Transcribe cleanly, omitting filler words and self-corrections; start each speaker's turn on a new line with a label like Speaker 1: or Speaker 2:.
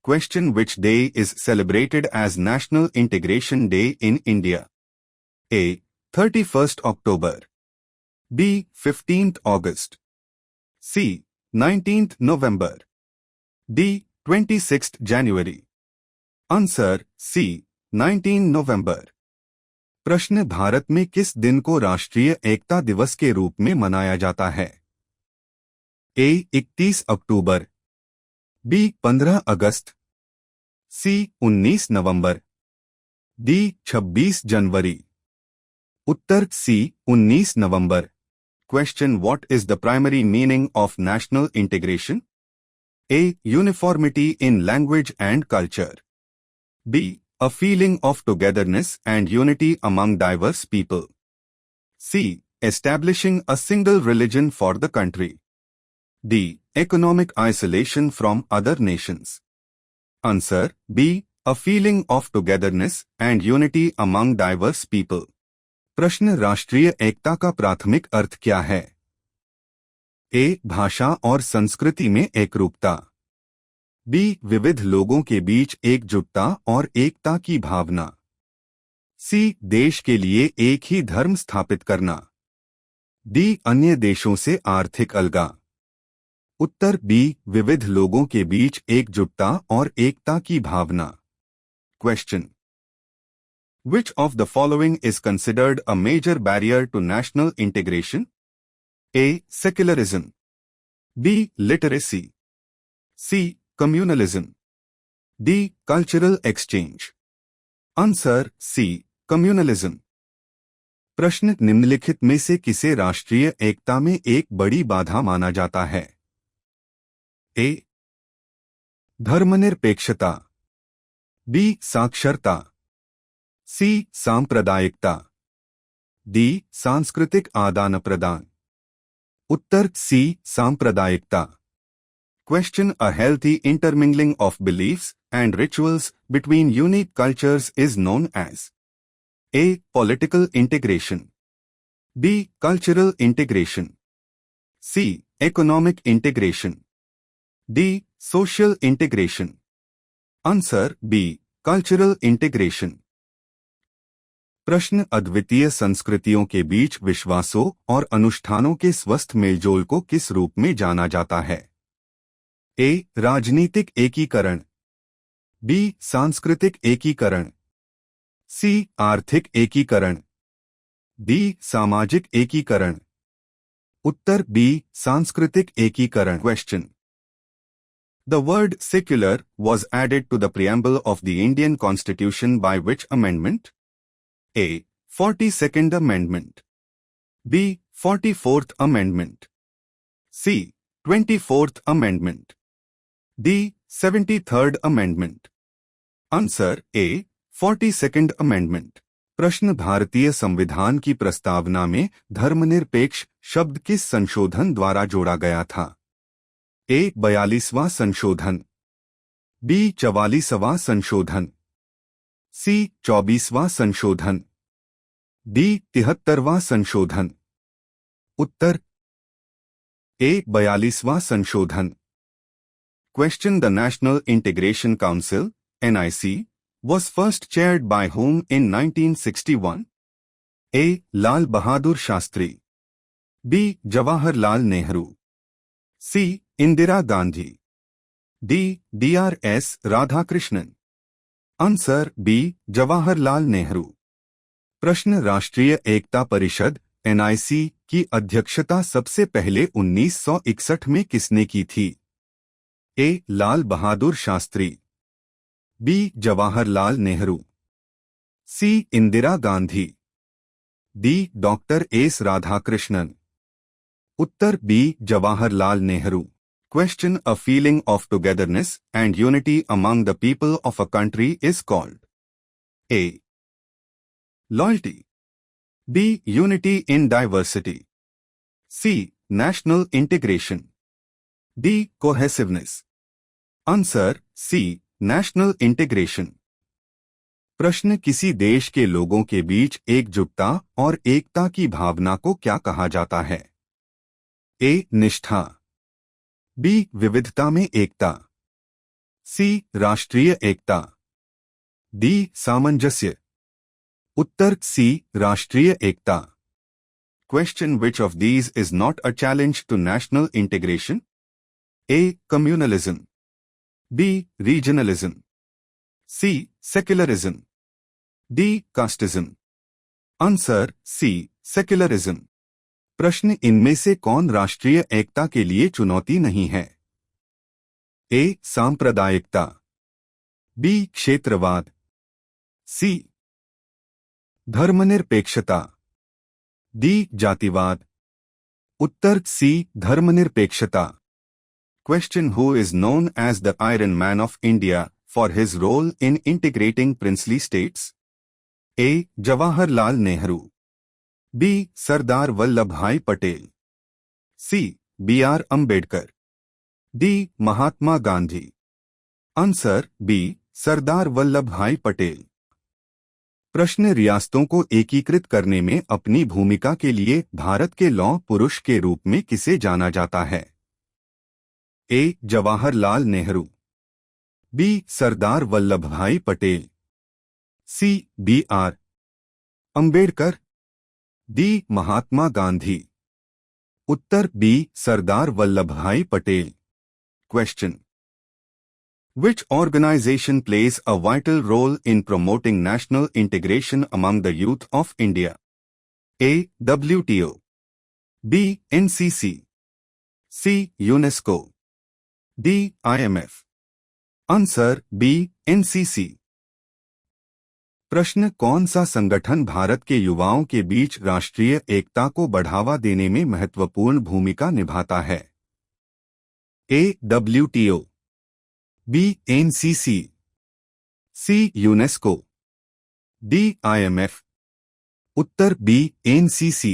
Speaker 1: Question: which day is celebrated as National Integration Day in India? A. 31st October. B. 15th August. C. 19th November. D. 26th January. Answer: C. 19 November. प्रश्न: भारत में किस दिन को राष्ट्रीय एकता दिवस के रूप में मनाया जाता है? A. 31 October. B. 15 August. C. 19 November. D. 26 January. Uttar C. 19 November. Question: what is the primary meaning of national integration? A. Uniformity in language and culture. B. A feeling of togetherness and unity among diverse people. C. Establishing a single religion for the country. D. Economic isolation from other nations. Answer: B. A feeling of togetherness and unity among diverse people. प्रश्न: राष्ट्रीय एकता का प्राथमिक अर्थ क्या है? A. भाषा और संस्कृति में एकरूपता. B. विविध लोगों के बीच एकजुटता और एकता की भावना. C. देश के लिए एक ही धर्म स्थापित करना. D. अन्य देशों से आर्थिक अलगाव. उत्तर B. विविध लोगों के बीच एकजुटता और एकता की भावना. Question: which of the following is considered a major barrier to national integration? A. Secularism. B. Literacy. C. Communalism. D. Cultural exchange. Answer: C. Communalism. प्रश्न: निम्नलिखित में से किसे राष्ट्रीय एकता में एक बड़ी बाधा माना जाता है? A. धर्मनिरपेक्षता. B. साक्षरता. C. सांप्रदायिकता. D. सांस्कृतिक आदान प्रदान. उत्तर C. सांप्रदायिकता. Question: a healthy intermingling of beliefs and rituals between unique cultures is known as A. Political integration. B. Cultural integration. C. Economic integration. D. Social integration. Answer: B. Cultural integration. प्रश्न: अद्वितीय संस्कृतियों के बीच विश्वासों और अनुष्ठानों के स्वस्थ मेलजोल को किस रूप में जाना जाता है? A. राजनीतिक एकीकरण. B. सांस्कृतिक एकीकरण. C. आर्थिक एकीकरण. D. सामाजिक एकीकरण. उत्तर B. सांस्कृतिक एकीकरण. Question: the word secular was added to the preamble of the Indian Constitution by which amendment? A. 42nd Amendment. B. 44th Amendment. C. 24th Amendment. D. 73rd Amendment. Answer: A. 42nd Amendment. प्रश्न: भारतीय संविधान की प्रस्तावना में धर्मनिरपेक्ष शब्द किस संशोधन द्वारा जोड़ा गया था? A. 42वां संशोधन. B. 44वां संशोधन. C. 24वां संशोधन. D. 73वां संशोधन. उत्तर A. 42वां संशोधन. Question: the National Integration Council (NIC) was first chaired by whom in 1961? A. Lal Bahadur Shastri. B. Jawaharlal Nehru. C. Indira Gandhi. D. D.R.S. Radhakrishnan. Answer: B. Jawaharlal Nehru. प्रश्न: राष्ट्रीय Ekta Parishad (NIC) की अध्यक्षता सबसे पहले 1961 में किसने की थी? A. Lal Bahadur Shastri. B. Jawaharlal Nehru. C. Indira Gandhi. D. Doctor S Radhakrishnan. Uttar B. Jawaharlal Nehru. Question: a feeling of togetherness and unity among the people of a country is called A. loyalty. B. unity in diversity. C. national integration. D. cohesiveness. Answer: C. national integration. प्रश्न: किसी देश के लोगों के बीच एकजुटता और एकता की भावना को क्या कहा जाता है? A. निष्ठा. B. विविधता में एकता. सी राष्ट्रीय एकता, डी सामंजस्य। उत्तर सी राष्ट्रीय एकता। Question: which of these is not a challenge to national integration? A. Communalism, B. Regionalism, C. Secularism, D. Casteism. Answer C. Secularism. प्रश्न: इनमें से कौन राष्ट्रीय एकता के लिए चुनौती नहीं है? A. सांप्रदायिकता, B. क्षेत्रवाद, C. धर्मनिरपेक्षता, D. जातिवाद। उत्तर C. धर्मनिरपेक्षता। Question: who is known as the Iron Man of India for his role in integrating princely states? A. Jawaharlal Nehru, B. Sardar Vallabhbhai Patel, C. B.R. Ambedkar, D. Mahatma Gandhi. Answer B. Sardar Vallabhbhai Patel. प्रश्न: रियासतों को एकीकृत करने में अपनी भूमिका के लिए भारत के लौह पुरुष के रूप में किसे जाना जाता है? A. Jawaharlal Nehru, B. Sardar Vallabhbhai Patel, C. B.R. Ambedkar, D. Mahatma Gandhi. Uttar B. Sardar Vallabhbhai Patel. Question: which organization plays a vital role in promoting national integration among the youth of India? A. WTO, B. NCC, C. UNESCO, D. IMF. Answer B. NCC. प्रश्न: कौन सा संगठन भारत के युवाओं के बीच राष्ट्रीय एकता को बढ़ावा देने में महत्वपूर्ण भूमिका निभाता है? A. WTO, B. NCC, C. UNESCO, D. IMF. Uttar B. NCC.